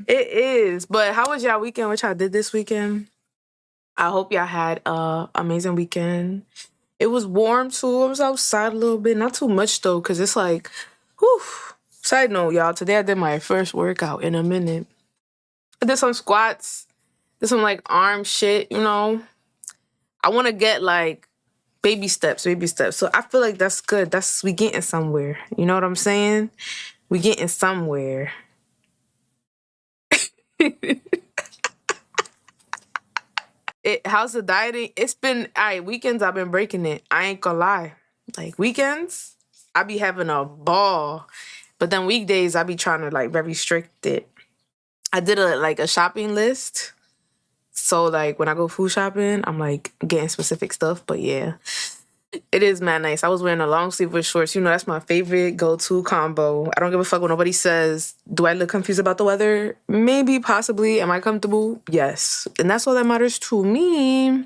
It is. But how was y'all weekend? What y'all did this weekend? I hope y'all had a amazing weekend. It was warm too. I was outside a little bit, not too much though, cause it's like, whew. Side note, y'all. Today I did my first workout in a minute. I did some squats, did some like arm shit. I want to get like baby steps, baby steps. So I feel like that's good. We getting somewhere. You know what I'm saying? We getting somewhere. How's the dieting? It's been all right. Weekends I've been breaking it. I ain't gonna lie. Like weekends, I be having a ball, but then weekdays I be trying to like very strict it. I did a shopping list. So like when I go food shopping, I'm like getting specific stuff. But yeah, it is mad nice. I was wearing a long sleeve with shorts. That's my favorite go-to combo. I don't give a fuck what nobody says. Do I look confused about the weather? Maybe, possibly. Am I comfortable? Yes. And that's all that matters to me.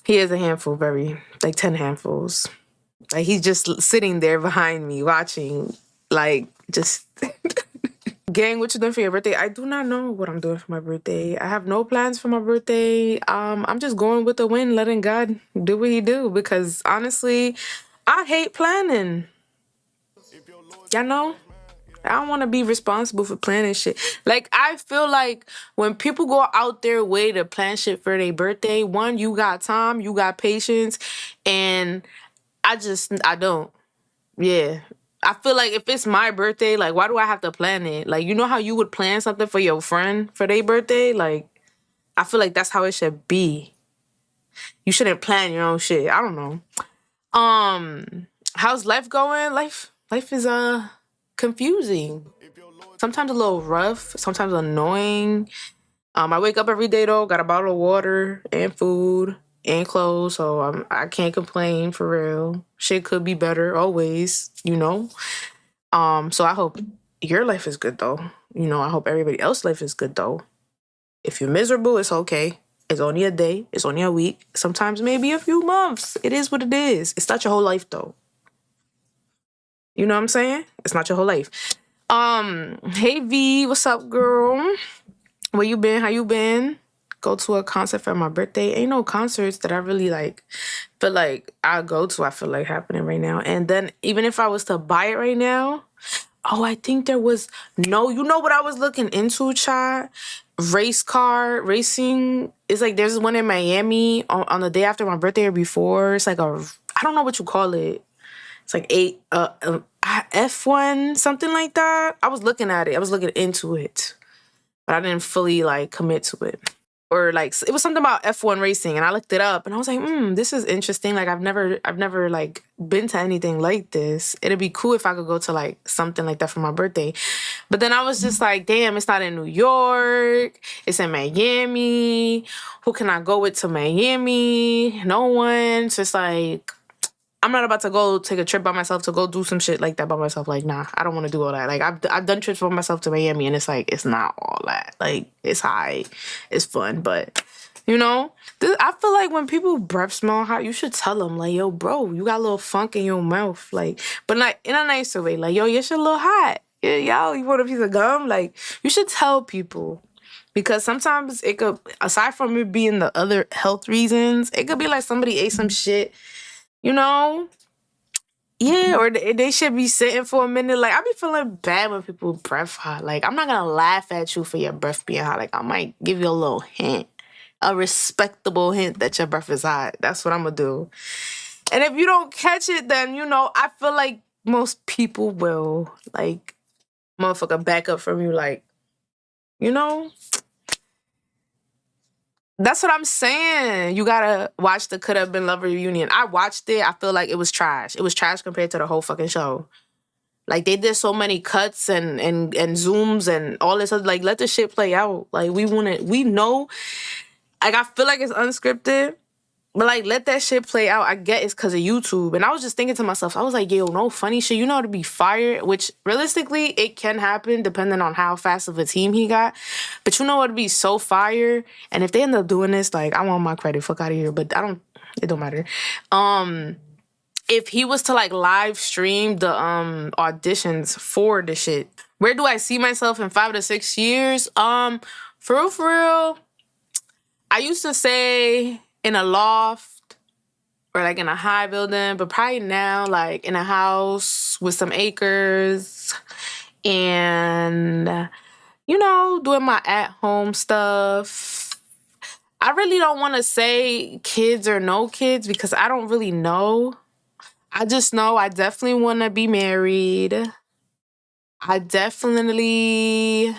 He is a handful, very, like 10 handfuls. Like he's just sitting there behind me watching, like just gang, what you doing for your birthday? I do not know what I'm doing for my birthday. I have no plans for my birthday. I'm just going with the wind, letting God do what he do because honestly, I hate planning. Y'all know? I don't want to be responsible for planning shit. Like, I feel like when people go out their way to plan shit for their birthday, one, you got time, you got patience, and I don't. Yeah. I feel like if it's my birthday, like, why do I have to plan it? Like, you know how you would plan something for your friend for their birthday? Like, I feel like that's how it should be. You shouldn't plan your own shit. I don't know. How's life going? Life is confusing. Sometimes a little rough, sometimes annoying. I wake up every day though, got a bottle of water and food and clothes, so I can't complain for real. Shit could be better always. So I hope your life is good though. I hope everybody else's life is good though. If you're miserable, it's okay. It's only a day. It's only a week. Sometimes maybe a few months. It is what it is. It's not your whole life though. You know what I'm saying? It's not your whole life. Hey V, what's up, girl? Where you been? How you been? Go to a concert for my birthday. Ain't no concerts that I really like feel like I'll go to. I feel like happening right now. And then even if I was to buy it right now, oh, I think there was no. You know what I was looking into, child? Race car racing. It's like there's one in Miami on the day after my birthday or before. It's like I don't know what you call it. It's like F1 something like that. I was looking at it. I was looking into it, but I didn't fully like commit to it. Or like it was something about F1 racing, and I looked it up, and I was like, this is interesting. Like I've never like been to anything like this. It'd be cool if I could go to like something like that for my birthday. But then I was just like, damn, it's not in New York. It's in Miami. Who can I go with to Miami? No one. So it's like I'm not about to go take a trip by myself to go do some shit like that by myself. Like, nah, I don't want to do all that. Like, I've done trips by myself to Miami, and it's like it's not all that. Like, it's high, it's fun, but I feel like when people breath smell hot, you should tell them like, yo, bro, you got a little funk in your mouth, like, but not in a nicer way. Like, yo, your shit a little hot. Yeah, yo, you want a piece of gum? Like, you should tell people. Because sometimes it could, aside from it being the other health reasons, it could be like somebody ate some shit you know? Yeah, or they should be sitting for a minute. Like, I be feeling bad when people breath hot. Like, I'm not gonna laugh at you for your breath being hot. Like, I might give you a little hint, a respectable hint that your breath is hot. That's what I'm gonna do. And if you don't catch it, then, I feel like most people will, like, motherfucker back up from you. Like, you know? That's what I'm saying. You gotta watch the Could Have Been Lover reunion. I watched it. I feel like it was trash. It was trash compared to the whole fucking show. Like they did so many cuts and zooms and all this other like let the shit play out. Like we know like I feel like it's unscripted, but like let that shit play out. I get it's cause of YouTube. And I was just thinking to myself, I was like, yo, no funny shit. You know how to be fired, which realistically it can happen depending on how fast of a team he got. But you know what would be so fire? And if they end up doing this, like I want my credit, fuck out of here. But it don't matter. if he was to like live stream the auditions for the shit. Where do I see myself in 5 to 6 years? For real, I used to say in a loft or like in a high building, but probably now like in a house with some acres and doing my at home stuff. I really don't want to say kids or no kids because I don't really know. I just know I definitely want to be married. I definitely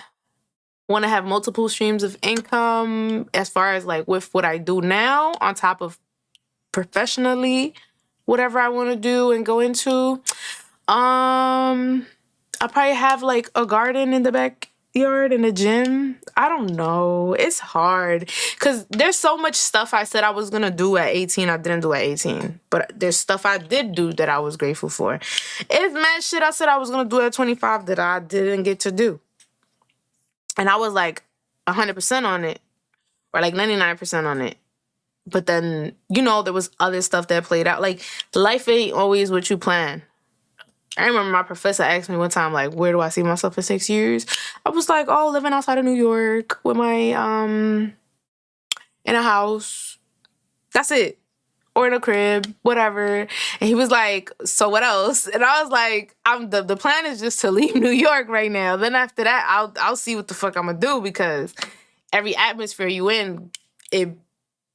want to have multiple streams of income as far as like with what I do now on top of professionally whatever I want to do and go into. I probably have like a garden in the backyard and a gym. I don't know. It's hard because there's so much stuff I said I was gonna do at 18. I didn't do at 18, but there's stuff I did do that I was grateful for. It's mad shit I said I was gonna do at 25 that I didn't get to do, and I was like 100% on it or like 99% on it. But then there was other stuff that played out. Like life ain't always what you plan. I remember my professor asked me one time, like, where do I see myself in 6 years? I was like, oh, living outside of New York with my in a house. That's it. Or in a crib, whatever. And he was like, so what else? And I was like, the plan is just to leave New York right now. Then after that, I'll see what the fuck I'm gonna do because every atmosphere you in, it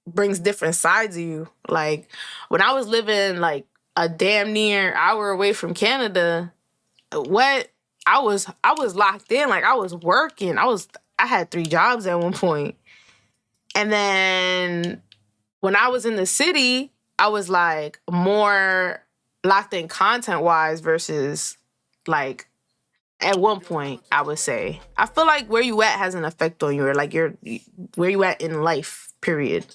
brings different sides of you. Like when I was living like a damn near hour away from Canada, what I was locked in. Like I was working. I had 3 jobs at one point. And then when I was in the city, I was like more locked in content wise versus like at one point I would say. I feel like where you at has an effect on you or like where you at in life, period.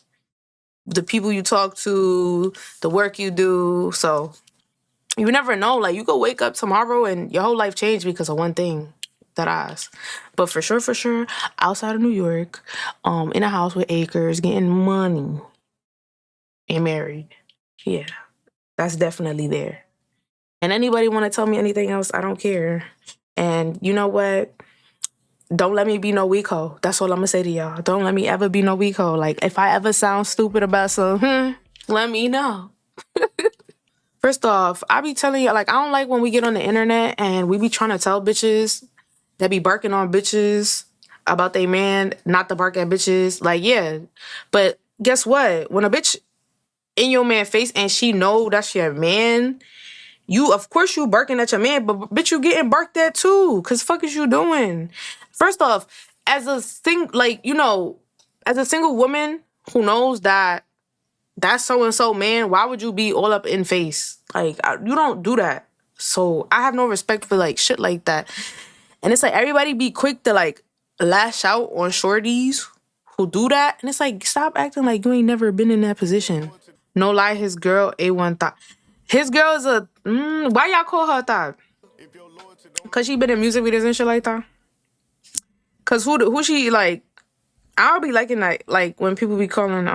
The people you talk to, the work you do. So you never know. Like you could wake up tomorrow and your whole life changed because of one thing. That ass. But for sure, outside of New York, in a house with acres, getting money and married. Yeah, that's definitely there. And anybody want to tell me anything else? I don't care. And you know what? Don't let me be no weak hoe. That's all I'm gonna say to y'all. Don't let me ever be no weak hoe. Like if I ever sound stupid about something, let me know. First off, I be telling you, like, I don't like when we get on the internet and we be trying to tell bitches that be barking on bitches about they man not to bark at bitches. Like, yeah. But guess what? When a bitch in your man face and she know that's your man, you, of course, you barking at your man, but bitch, you getting barked at too. Cause fuck is you doing? First off, as a as a single woman who knows that that's so and so man, why would you be all up in face? Like you don't do that. So I have no respect for like shit like that. And it's like everybody be quick to like lash out on shorties who do that. And it's like stop acting like you ain't never been in that position. No lie, his girl A1 thought. His girl is a why y'all call her thought? Cause she been in music videos and shit like that. Cause who she like? I'll be liking like when people be calling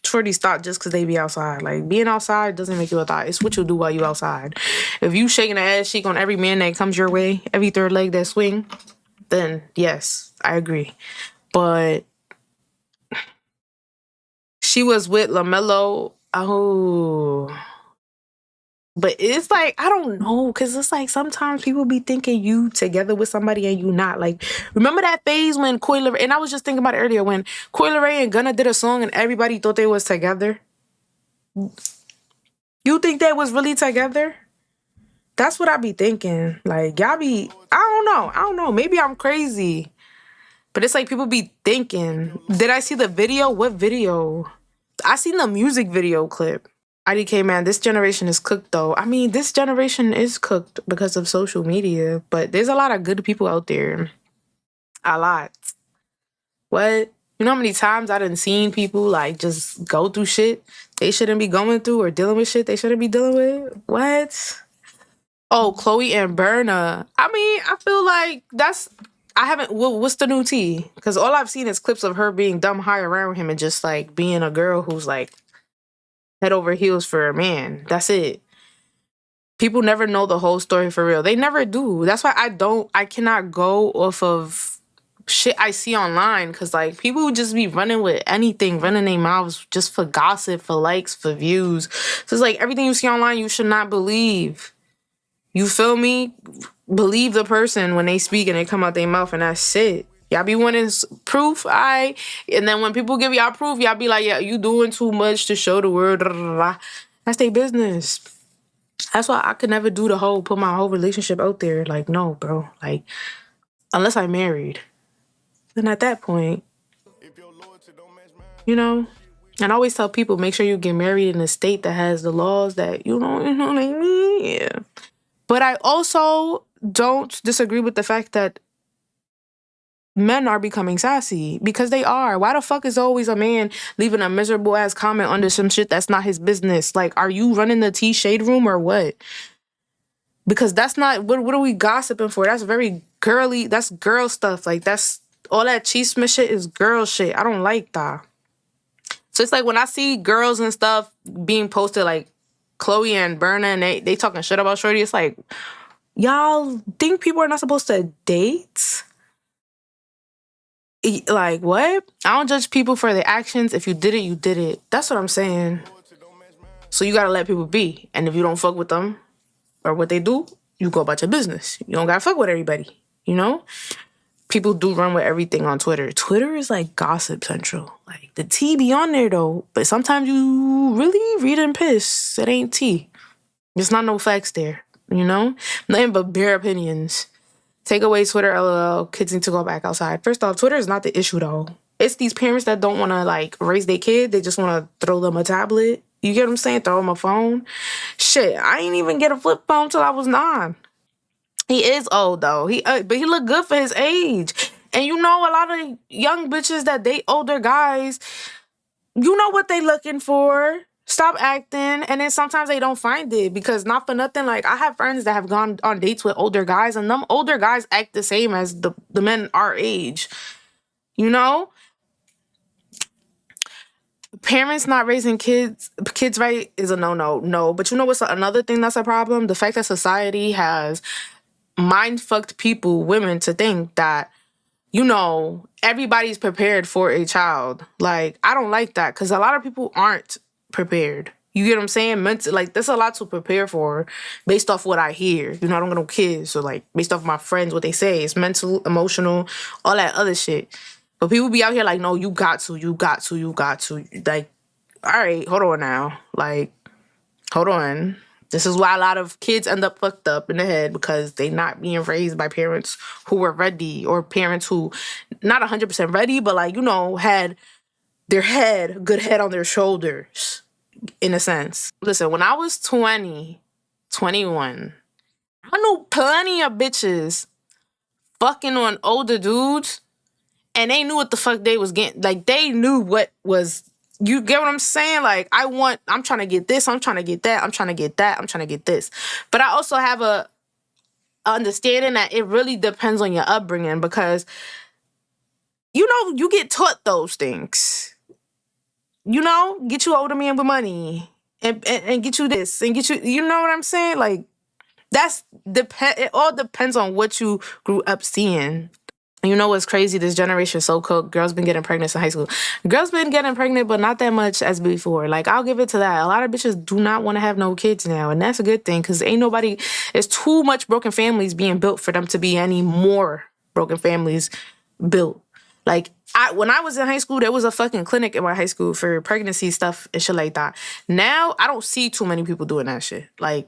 shorties thought just cause they be outside. Like being outside doesn't make you a thought. It's what you do while you outside. If you shaking the ass cheek on every man that comes your way, every third leg that swing, then yes, I agree. But she was with LaMelo. Oh. But it's like, I don't know, because it's like sometimes people be thinking you together with somebody and you not. Like, remember that phase when Coil Ray, and I was just thinking about it earlier, when Coil Ray and Gunna did a song and everybody thought they was together? You think they was really together? That's what I be thinking. Like, y'all be, I don't know. Maybe I'm crazy. But it's like people be thinking, did I see the video? What video? I seen the music video clip. IDK, man, this generation is cooked though. I mean, this generation is cooked because of social media, but there's a lot of good people out there. A lot. What? You know how many times I done seen people like just go through shit they shouldn't be going through or dealing with shit they shouldn't be dealing with? What? Oh, Chloe and Berna. I mean, I feel like I haven't. What's the new tea? Because all I've seen is clips of her being dumb high around him and just like being a girl who's like head over heels for a man. That's it. People never know the whole story for real. They never do. That's why I cannot go off of shit I see online, because like people would just be running with anything, running their mouths just for gossip, for likes, for views. So it's like everything you see online you should not believe. You feel me? Believe the person when they speak and they come out their mouth, and that's it. Y'all be wanting proof, and then when people give y'all proof, y'all be like, yeah, you doing too much to show the world. That's their business. That's why I could never do the whole put my whole relationship out there. Like, no, bro. Like, unless I'm married, then at that point, you know. And I always tell people, make sure you get married in a state that has the laws that you know what I mean. Yeah. But I also don't disagree with the fact that men are becoming sassy, because they are. Why the fuck is always a man leaving a miserable ass comment under some shit that's not his business? Like, are you running the tea shade room or what? Because that's not, what are we gossiping for? That's very girly. That's girl stuff. Like, that's all that chisme shit is girl shit. I don't like that. So it's like when I see girls and stuff being posted, like Chloe and Berna, and they talking shit about Shorty, it's like, y'all think people are not supposed to date? Like, what? I don't judge people for their actions. If you did it, you did it. That's what I'm saying. So you gotta let people be. And if you don't fuck with them or what they do, you go about your business. You don't gotta fuck with everybody, you know? People do run with everything on Twitter. Twitter is like gossip central. Like, the tea be on there though, but sometimes you really read and piss. It ain't tea. There's not no facts there, you know? Nothing but bare opinions. Take away Twitter, LOL. Kids need to go back outside. First off, Twitter is not the issue though. It's these parents that don't want to like raise their kid. They just want to throw them a tablet. You get what I'm saying? Throw them a phone. Shit, I ain't even get a flip phone till I was 9. He is old though. But he look good for his age. And you know, a lot of young bitches that date older guys, you know what they looking for. Stop acting. And then sometimes they don't find it, because not for nothing, like, I have friends that have gone on dates with older guys, and them older guys act the same as the men our age. You know? Parents not raising kids right is a no. But you know what's another thing that's a problem? The fact that society has mind fucked people, women, to think that, you know, everybody's prepared for a child. Like, I don't like that, because a lot of people aren't prepared. You get what I'm saying? Like, there's a lot to prepare for based off what I hear. You know, I don't got no kids, so like based off my friends, what they say, it's mental, emotional, all that other shit. But people be out here like, no, you got to. Like, all right, hold on now. Like, hold on. This is why a lot of kids end up fucked up in the head, because they not being raised by parents who were ready, or parents who not 100% ready, but like, you know, had good head on their shoulders, in a sense. Listen, when I was 20, 21, I knew plenty of bitches fucking on older dudes, and they knew what the fuck they was getting. Like, they knew what was, you get what I'm saying? Like, I'm trying to get this, I'm trying to get that, I'm trying to get that, I'm trying to get this. But I also have a understanding that it really depends on your upbringing, because, you know, you get taught those things. You know, get you older man with money, and get you this, and get you, you know what I'm saying? Like, it all depends on what you grew up seeing. You know what's crazy? This generation is so cooked. Girls been getting pregnant in high school. Girls been getting pregnant, but not that much as before. Like, I'll give it to that. A lot of bitches do not want to have no kids now, and that's a good thing, because ain't nobody. It's too much broken families being built for them to be any more broken families built. Like, when I was in high school, there was a fucking clinic in my high school for pregnancy stuff and shit like that. Now, I don't see too many people doing that shit. Like,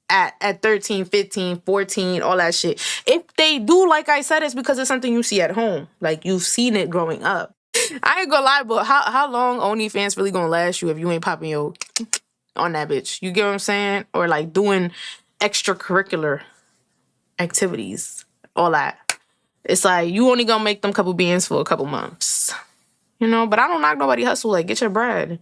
at 13, 15, 14, all that shit. If they do, like I said, it's because it's something you see at home. Like, you've seen it growing up. I ain't gonna lie, but how long OnlyFans really gonna last you if you ain't popping your on that bitch? You get what I'm saying? Or like doing extracurricular activities, all that. It's like, you only gonna make them couple beans for a couple months. You know, but I don't knock nobody hustle. Like, get your bread.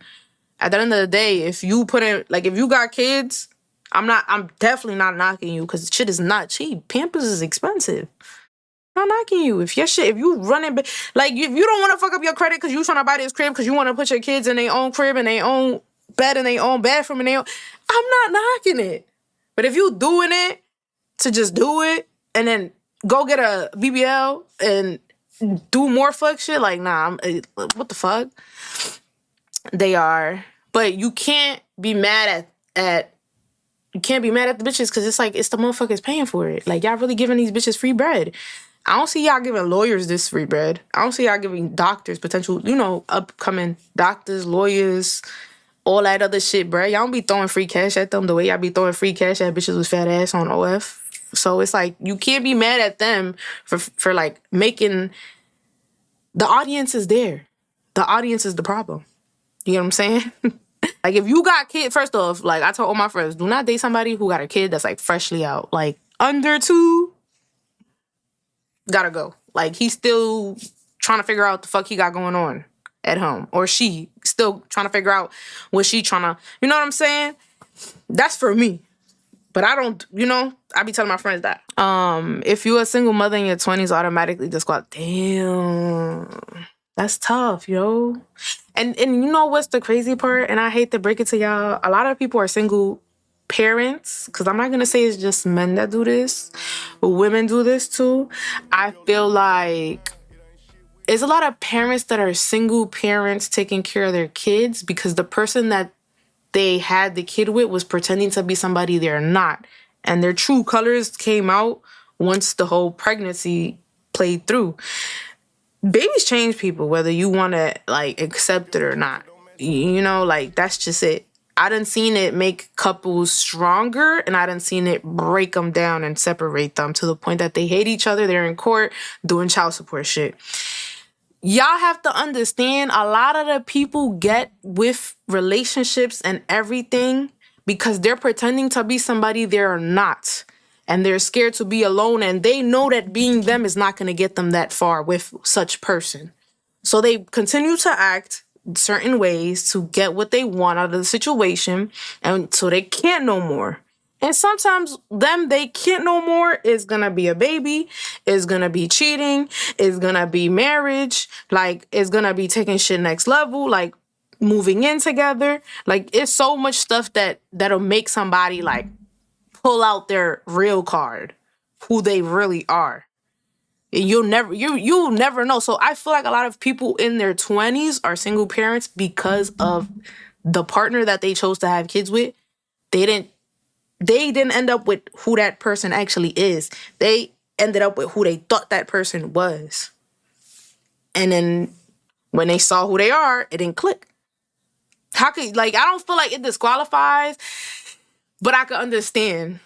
At the end of the day, if you put in, like, if you got kids, I'm definitely not knocking you, because shit is not cheap. Pampers is expensive. I'm not knocking you. If you running, like, if you don't want to fuck up your credit because you trying to buy this crib because you want to put your kids in their own crib and their own bed and their own bathroom and I'm not knocking it. But if you doing it to just do it and then go get a BBL and do more fuck shit, like, nah, what the fuck? They are. But you can't be mad at you can't be mad at the bitches because it's like it's the motherfuckers paying for it. Like, y'all really giving these bitches free bread. I don't see y'all giving lawyers this free bread. I don't see y'all giving doctors, potential, upcoming doctors, lawyers, all that other shit, bruh. Y'all don't be throwing free cash at them the way y'all be throwing free cash at bitches with fat ass on OF. So it's like you can't be mad at them for like making the audience is there. The audience is the problem. You know what I'm saying? Like, if you got kid, first off, like I told all my friends, do not date somebody who got a kid that's like freshly out. Like under 2, gotta go. Like, he's still trying to figure out what the fuck he got going on at home. Or she still trying to figure out what she trying to, you know what I'm saying? That's for me. But I don't, I be telling my friends that. If you a single mother in your 20s, automatically just go, damn, that's tough, yo. And you know what's the crazy part? And I hate to break it to y'all. A lot of people are single parents, because I'm not going to say it's just men that do this, but women do this too. I feel like there's a lot of parents that are single parents taking care of their kids because the person that they had the kid with was pretending to be somebody they're not. And their true colors came out once the whole pregnancy played through. Babies change people, whether you want to like accept it or not. Like, that's just it. I done seen it make couples stronger, and I done seen it break them down and separate them to the point that they hate each other. They're in court doing child support shit. Y'all have to understand, a lot of the people get with relationships and everything because they're pretending to be somebody they're not. And they're scared to be alone, and they know that being them is not going to get them that far with such person. So they continue to act certain ways to get what they want out of the situation, and so they can't no more. And sometimes they can't no more is going to be a baby, is going to be cheating, is going to be marriage, like, it's going to be taking shit next level, like moving in together. Like, it's so much stuff that'll make somebody like pull out their real card, who they really are. You'll never know. So I feel like a lot of people in their 20s are single parents because of the partner that they chose to have kids with. They didn't end up with who that person actually is. They ended up with who they thought that person was. And then when they saw who they are, it didn't click. I don't feel like it disqualifies, but I could understand.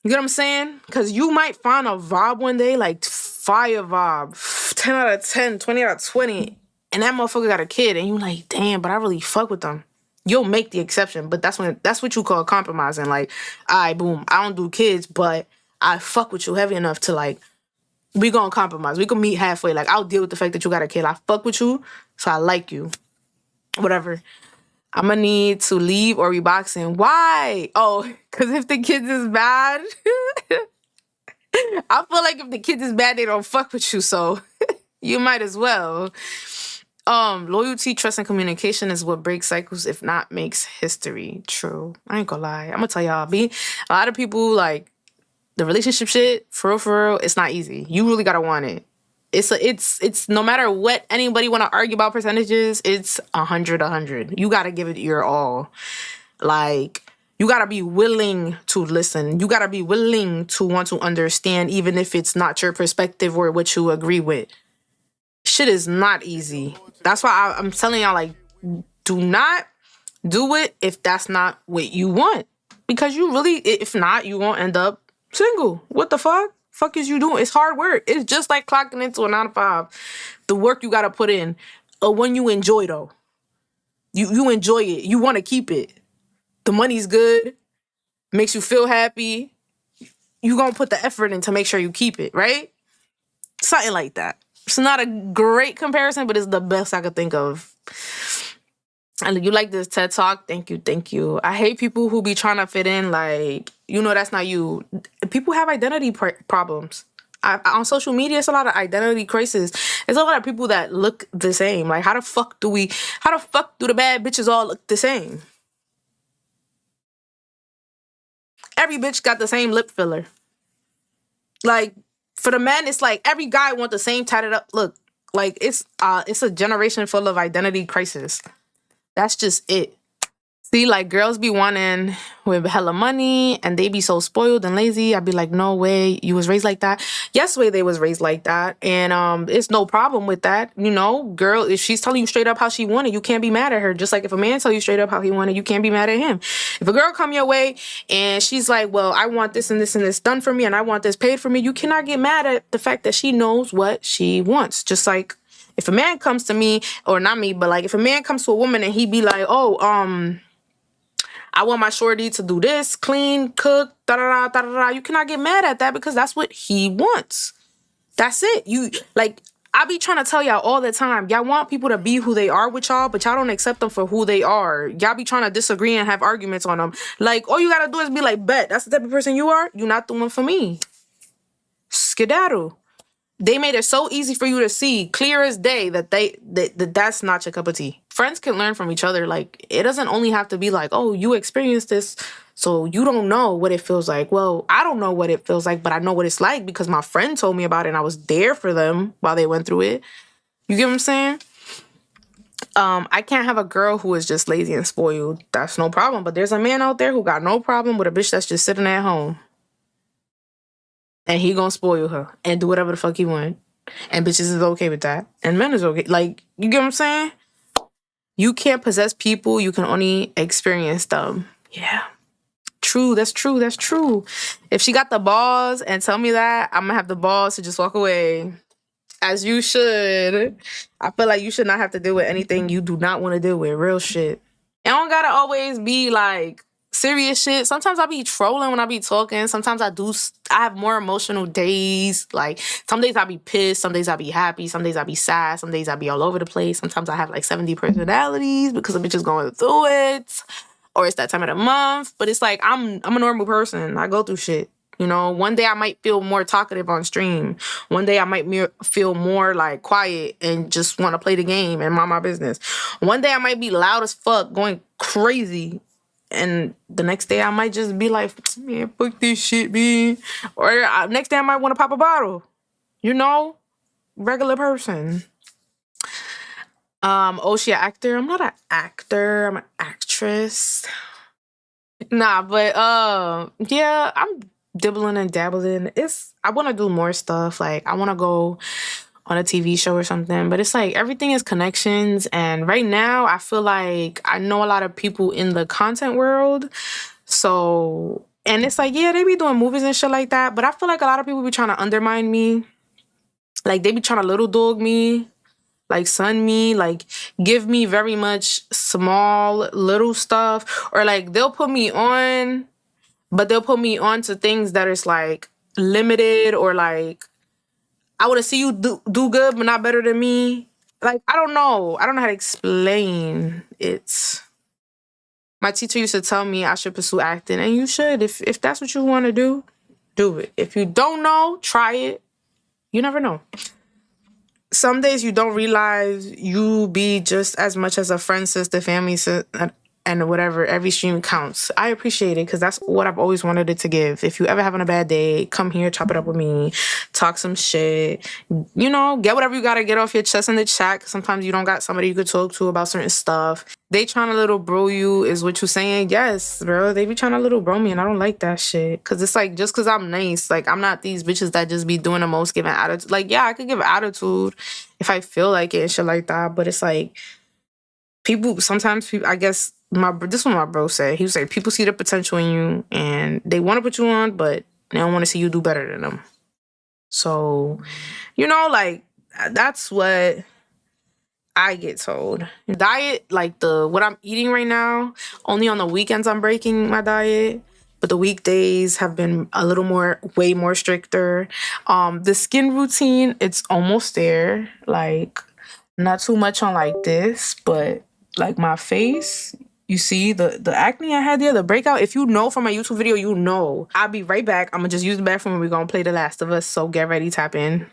You know what I'm saying? Because you might find a vibe one day, like fire vibe, 10 out of 10, 20 out of 20, and that motherfucker got a kid, and you like, damn, but I really fuck with them. You'll make the exception, but that's what you call compromising. Like, all right, boom, I don't do kids, but I fuck with you heavy enough to, like, we gonna compromise. We can meet halfway. Like, I'll deal with the fact that you got a kid. I fuck with you, so I like you. Whatever. I'm gonna need to leave or be boxing. Why? Oh, because if the kids is bad, I feel like if the kids is bad, they don't fuck with you, so you might as well. Loyalty, trust, and communication is what breaks cycles, if not makes history. True. I ain't gonna lie. I'm gonna tell y'all, a lot of people, like, the relationship shit, for real, it's not easy. You really gotta want it. It's no matter what anybody want to argue about percentages, it's 100. You got to give it your all. Like, you got to be willing to listen. You got to be willing to want to understand, even if it's not your perspective or what you agree with. Shit is not easy. That's why I'm telling y'all, like, do not do it if that's not what you want. Because if not, you won't end up single. What the fuck? Fuck is you doing? It's hard work. It's just like clocking into a 9 to 5. The work you gotta put in. When you enjoy, though. You enjoy it. You want to keep it. The money's good. Makes you feel happy. You gonna put the effort in to make sure you keep it, right? Something like that. It's not a great comparison, but it's the best I could think of. And you like this TED Talk? Thank you. I hate people who be trying to fit in, like, that's not you. People have identity problems. On social media, it's a lot of identity crisis. There's a lot of people that look the same. Like, how the fuck do the bad bitches all look the same? every bitch got the same lip filler. Like for the men, it's like every guy want the same tatted up look. Like it's a generation full of identity crisis. That's just it. See, like girls be wanting with hella money and they be so spoiled and lazy. I'd be like, no way, you was raised like that. Yes, way they was raised like that. And it's no problem with that. You know, girl, if she's telling you straight up how she wanted, you can't be mad at her. Just like if a man tell you straight up how he wanted, you can't be mad at him. If a girl come your way and she's like, well, I want this and this and this done for me and I want this paid for me, you cannot get mad at the fact that she knows what she wants. Just like if a man comes to me, or not me, but like if a man comes to a woman and he be like, oh, I want my shorty to do this, clean, cook, da da da da da. You cannot get mad at that because that's what he wants. That's it. You like I be trying to tell y'all all the time. Y'all want people to be who they are with y'all, but y'all don't accept them for who they are. Y'all be trying to disagree and have arguments on them. Like all you gotta do is be like, bet that's the type of person you are. You're not the one for me. Skedaddle. They made it so easy for you to see, clear as day, that that's not your cup of tea. Friends can learn from each other. Like, it doesn't only have to be like, oh, you experienced this, so you don't know what it feels like. Well, I don't know what it feels like, but I know what it's like because my friend told me about it and I was there for them while they went through it. You get what I'm saying? I can't have a girl who is just lazy and spoiled. That's no problem. But there's a man out there who got no problem with a bitch that's just sitting at home. And he gonna spoil her and do whatever the fuck he want. And bitches is okay with that. And men is okay. Like, you get what I'm saying? You can't possess people. You can only experience them. Yeah. True. That's true. That's true. If she got the balls and tell me that, I'm gonna have the balls to just walk away. As you should. I feel like you should not have to deal with anything you do not want to deal with. Real shit. It don't gotta always be like serious shit. Sometimes I be trolling when I be talking. Sometimes I have more emotional days. Like some days I be pissed, some days I be happy, some days I be sad, some days I be all over the place. Sometimes I have like 70 personalities because I'm just going through it. Or it's that time of the month. But it's like I'm a normal person. I go through shit. You know, one day I might feel more talkative on stream. One day I might feel more like quiet and just want to play the game and mind my business. One day I might be loud as fuck, going crazy. And the next day I might just be like, man, fuck this shit, man. Or next day I might want to pop a bottle. You know? Regular person. Oh, she an actor? I'm not an actor. I'm an actress. Nah, but yeah, I'm dibbling and dabbling. I want to do more stuff. Like I want to go on a TV show or something. But it's like everything is connections. And right now I feel like I know a lot of people in the content world. So, and it's like, yeah, they be doing movies and shit like that. But I feel like a lot of people be trying to undermine me. Like they be trying to little dog me. Like sun me. Like give me very much small little stuff. Or like they'll put me on, but they'll put me on to things that is like limited or like I want to see you do good, but not better than me. Like, I don't know. I don't know how to explain it. My teacher used to tell me I should pursue acting, and you should. If that's what you want to do it. If you don't know, try it. You never know. Some days you don't realize you be just as much as a friend, sister, family, and whatever. Every stream counts. I appreciate it because that's what I've always wanted it to give. If you ever having a bad day, come here, chop it up with me, talk some shit. You know, get whatever you gotta get off your chest in the chat. 'Cause sometimes you don't got somebody you could talk to about certain stuff. They trying to little bro you is what you saying. Yes, bro. They be trying to little bro me, and I don't like that shit. Cause it's like just cause I'm nice, like I'm not these bitches that just be doing the most, giving attitude. Like yeah, I could give attitude if I feel like it and shit like that. But it's like sometimes people, I guess this is what my bro said. He was like, people see the potential in you and they want to put you on, but they don't want to see you do better than them. So, you know, like that's what I get told. Diet, like what I'm eating right now, only on the weekends I'm breaking my diet. But the weekdays have been a little way more stricter. The skin routine, it's almost there. Like, not too much on like this, but like my face, you see the acne I had there, the breakout. If you know from my YouTube video, you know. I'll be right back. I'm gonna just use the bathroom and we're gonna play The Last of Us. So get ready, tap in.